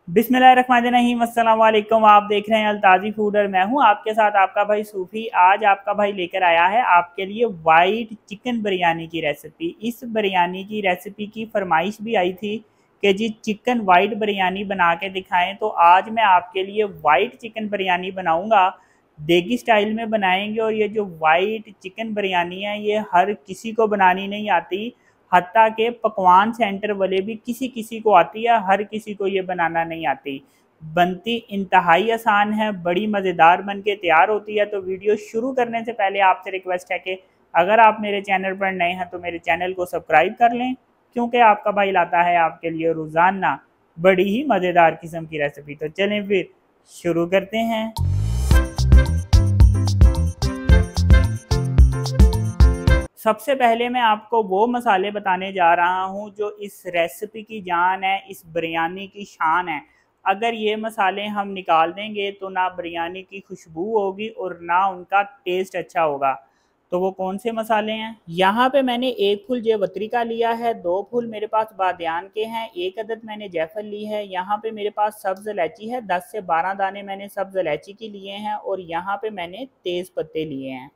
बिस्मिल्लाहिर्रहमानिर्रहीम, अस्सलाम वालेकुम। आप देख रहे हैं अल्ताजी फूड और मैं हूं आपके साथ आपका भाई सूफी। आज आपका भाई लेकर आया है आपके लिए वाइट चिकन बिरयानी की रेसिपी। इस बिरयानी की रेसिपी की फरमाइश भी आई थी कि जी चिकन वाइट बिरयानी बना के दिखाएं, तो आज मैं आपके लिए वाइट चिकन बिरयानी बनाऊंगा। देगी स्टाइल में बनाएंगे और ये जो वाइट चिकन बिरयानी है ये हर किसी को बनानी नहीं आती, हत्ता के पकवान सेंटर वाले भी किसी किसी को आती है, हर किसी को ये बनाना नहीं आती। बनती इंतहाई आसान है, बड़ी मज़ेदार बन के तैयार होती है। तो वीडियो शुरू करने से पहले आपसे रिक्वेस्ट है कि अगर आप मेरे चैनल पर नए हैं तो मेरे चैनल को सब्सक्राइब कर लें, क्योंकि आपका भाई लाता है आपके लिए रोज़ाना बड़ी ही मज़ेदार किस्म की रेसिपी। तो चलें फिर शुरू करते हैं। सबसे पहले मैं आपको वो मसाले बताने जा रहा हूँ जो इस रेसिपी की जान है, इस बिरयानी की शान है। अगर ये मसाले हम निकाल देंगे तो ना बिरयानी की खुशबू होगी और ना उनका टेस्ट अच्छा होगा। तो वो कौन से मसाले हैं? यहाँ पे मैंने 1 फूल जावित्री का लिया है, 2 फूल मेरे पास बादियान के हैं, 1 अदद मैंने जायफल ली है। यहाँ पे मेरे पास सब्ज़ इलायची है, 10 से 12 दाने मैंने सब्ज़ इलायची की लिए हैं और यहाँ पे मैंने तेज़ पत्ते लिए हैं।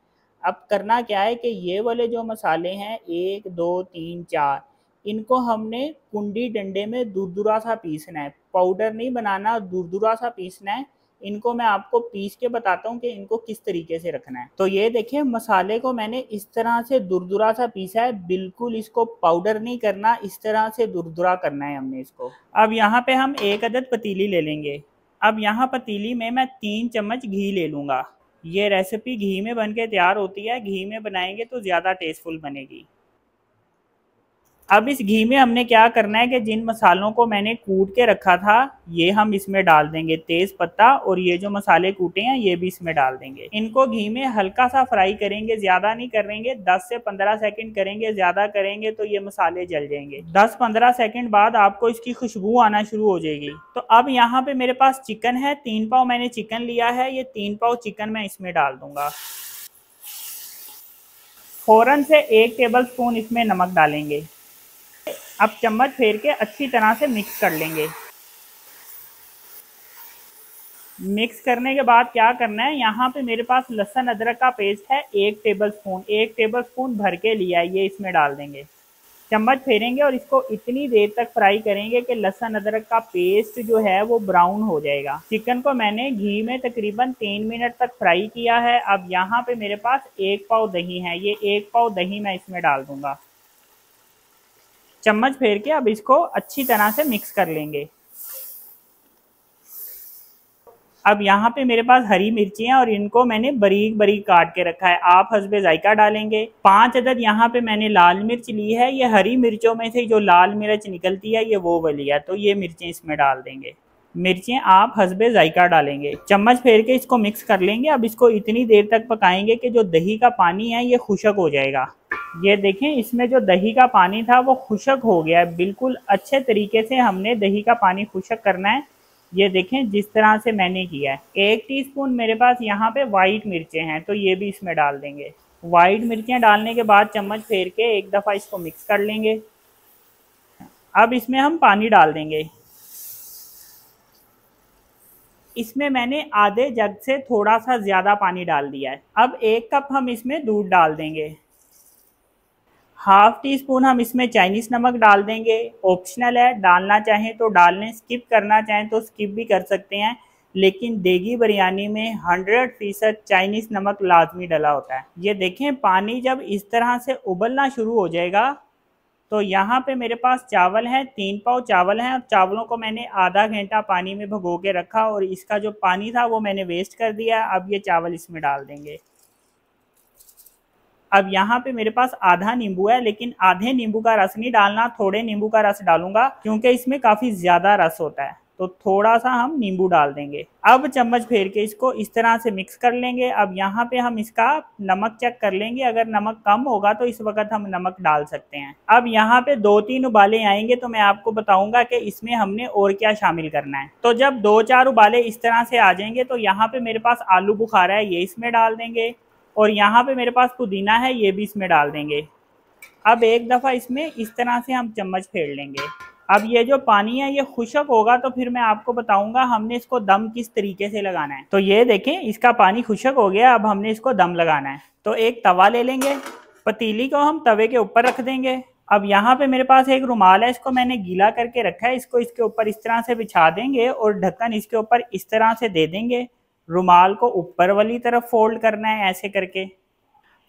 अब करना क्या है कि ये वाले जो मसाले हैं 1 2 3 4, इनको हमने कुंडी डंडे में दुरदुरा सा पीसना है, पाउडर नहीं बनाना, दुरदुरा सा पीसना है। इनको मैं आपको पीस के बताता हूँ कि इनको किस तरीके से रखना है। तो ये देखिए मसाले को मैंने इस तरह से दुरदुरा सा पीसा है, बिल्कुल इसको पाउडर नहीं करना, इस तरह से दुरदुरा करना है हमने इसको। अब यहाँ पे हम 1 अदद पतीली ले लेंगे। अब यहाँ पतीली में मैं 3 चम्मच घी ले लूँगा। ये रेसिपी घी में बन के तैयार होती है, घी में बनाएंगे तो ज़्यादा टेस्टफुल बनेगी। अब इस घी में हमने क्या करना है कि जिन मसालों को मैंने कूट के रखा था ये हम इसमें डाल देंगे, तेज़ पत्ता और ये जो मसाले कूटे हैं ये भी इसमें डाल देंगे। इनको घी में हल्का सा फ्राई करेंगे, ज़्यादा नहीं करेंगे, 10 से 15 सेकंड करेंगे, ज़्यादा करेंगे तो ये मसाले जल जाएंगे। 10-15 सेकंड बाद आपको इसकी खुशबू आना शुरू हो जाएगी। तो अब यहाँ पे मेरे पास चिकन है, 3 पाव मैंने चिकन लिया है, ये 3 पाव चिकन मैं इसमें डाल दूंगा। फ़ौरन से 1 टेबल स्पून इसमें नमक डालेंगे। अब चम्मच फेर के अच्छी तरह से मिक्स कर लेंगे। मिक्स करने के बाद क्या करना है, यहाँ पे मेरे पास लहसुन अदरक का पेस्ट है 1 टेबल स्पून भर के लिया है, ये इसमें डाल देंगे। चम्मच फेरेंगे और इसको इतनी देर तक फ्राई करेंगे कि लहसुन अदरक का पेस्ट जो है वो ब्राउन हो जाएगा। चिकन को मैंने घी में तकरीबन 3 मिनट तक फ्राई किया है। अब यहाँ पे मेरे पास 1 पाव दही है, ये 1 पाव दही मैं इसमें डाल दूंगा। चम्मच फेर के अब इसको अच्छी तरह से मिक्स कर लेंगे। अब यहाँ पे मेरे पास हरी मिर्ची हैं और इनको मैंने बारीक बारीक काट के रखा है, आप हस्बे जायका डालेंगे। 5 अदद यहाँ पे मैंने लाल मिर्च ली है, ये हरी मिर्चों में से जो लाल मिर्च निकलती है ये वो वाली है, तो ये मिर्चें इसमें डाल देंगे। मिर्चें आप हस्बे जायका डालेंगे। चम्मच फेर के इसको मिक्स कर लेंगे। अब इसको इतनी देर तक पकाएंगे कि जो दही का पानी है ये खुशक हो जाएगा। ये देखें इसमें जो दही का पानी था वो खुशक हो गया है, बिल्कुल अच्छे तरीके से हमने दही का पानी खुशक करना है। ये देखें जिस तरह से मैंने किया है। 1 टीस्पून मेरे पास यहाँ पे वाइट मिर्चें हैं, तो ये भी इसमें डाल देंगे। वाइट मिर्चें डालने के बाद चम्मच फेर के एक दफ़ा इसको मिक्स कर लेंगे। अब इसमें हम पानी डाल देंगे। इसमें मैंने आधे जग से थोड़ा सा ज़्यादा पानी डाल दिया है। अब 1 कप हम इसमें दूध डाल देंगे। हाफ टी स्पून हम इसमें चाइनीज़ नमक डाल देंगे, ऑप्शनल है, डालना चाहें तो डाल लें, स्किप करना चाहें तो स्किप भी कर सकते हैं, लेकिन देगी बिरयानी में 100% चाइनीज़ नमक लाजमी डला होता है। ये देखें पानी जब इस तरह से उबलना शुरू हो जाएगा तो यहाँ पे मेरे पास चावल हैं, 3 पाव चावल हैं और चावलों को मैंने आधा घंटा पानी में भिगो के रखा और इसका जो पानी था वो मैंने वेस्ट कर दिया। अब ये चावल इसमें डाल देंगे। अब यहाँ पे मेरे पास आधा नींबू है, लेकिन आधे नींबू का रस नहीं डालना, थोड़े नींबू का रस डालूंगा क्योंकि इसमें काफ़ी ज़्यादा रस होता है, तो थोड़ा सा हम नींबू डाल देंगे। अब चम्मच फेर के इसको इस तरह से मिक्स कर लेंगे। अब यहाँ पे हम इसका नमक चेक कर लेंगे, अगर नमक कम होगा तो इस वक्त हम नमक डाल सकते हैं। अब यहाँ पे 2-3 उबाले आएंगे तो मैं आपको बताऊंगा कि इसमें हमने और क्या शामिल करना है। तो जब 2-4 उबाले इस तरह से आ जाएंगे तो यहाँ पे मेरे पास आलू बुखारा है, ये इसमें डाल देंगे और यहाँ पे मेरे पास पुदीना है, ये भी इसमें डाल देंगे। अब एक दफ़ा इसमें इस तरह से हम चम्मच फेर लेंगे। अब ये जो पानी है ये खुश्क होगा तो फिर मैं आपको बताऊंगा हमने इसको दम किस तरीके से लगाना है। तो ये देखें इसका पानी खुश्क हो गया, अब हमने इसको दम लगाना है। तो एक तवा ले लेंगे, पतीली को हम तवे के ऊपर रख देंगे। अब यहाँ पे मेरे पास एक रुमाल है, इसको मैंने गीला करके रखा है, इसको इसके ऊपर इस तरह से बिछा देंगे और ढक्कन इसके ऊपर इस तरह से दे देंगे। रुमाल को ऊपर वाली तरफ फोल्ड करना है ऐसे करके,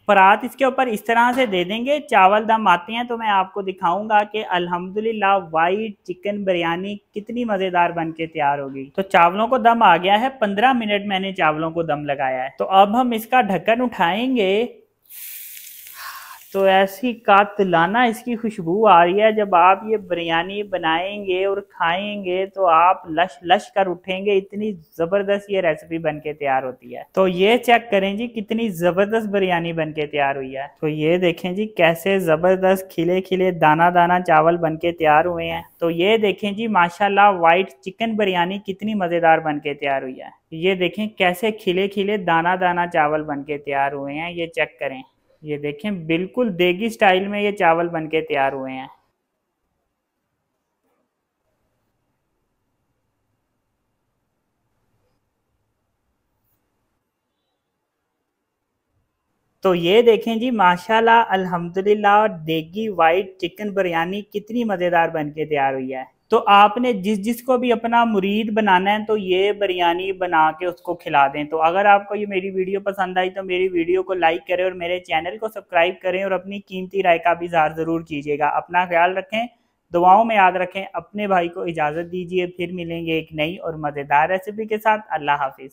परात इसके ऊपर इस तरह से दे देंगे। चावल दम आते हैं तो मैं आपको दिखाऊंगा कि अल्हम्दुलिल्लाह वाइट चिकन बिरयानी कितनी मज़ेदार बन के तैयार होगी। तो चावलों को दम आ गया है, 15 मिनट मैंने चावलों को दम लगाया है। तो अब हम इसका ढक्कन उठाएंगे तो ऐसी कातिलाना इसकी खुशबू आ रही है। जब आप ये बिरयानी बनाएंगे और खाएंगे तो आप लश लश कर उठेंगे, इतनी ज़बरदस्त ये रेसिपी बन के तैयार होती है। तो ये चेक करें जी कितनी ज़बरदस्त बिरयानी बन के तैयार हुई है। तो ये देखें जी कैसे ज़बरदस्त खिले खिले दाना दाना चावल बन के तैयार हुए हैं। तो ये देखें जी माशाल्लाह वाइट चिकन बिरयानी कितनी मज़ेदार बन के तैयार हुई है। ये देखें कैसे खिले खिले दाना दाना चावल बन के तैयार हुए हैं, ये चेक करें। ये देखें बिल्कुल देगी स्टाइल में ये चावल बनके तैयार हुए हैं। तो ये देखें जी माशाल्लाह अल्हम्दुलिल्लाह देगी वाइट चिकन बिरयानी कितनी मज़ेदार बन के तैयार हुई है। तो आपने जिस जिसको भी अपना मुरीद बनाना है तो ये बिरयानी बना के उसको खिला दें। तो अगर आपको ये मेरी वीडियो पसंद आई तो मेरी वीडियो को लाइक करें और मेरे चैनल को सब्सक्राइब करें और अपनी कीमती राय का भी इज़हार ज़रूर कीजिएगा। अपना ख्याल रखें, दुआओं में याद रखें। अपने भाई को इजाज़त दीजिए, फिर मिलेंगे एक नई और मज़ेदार रेसिपी के साथ। अल्लाह हाफिज़।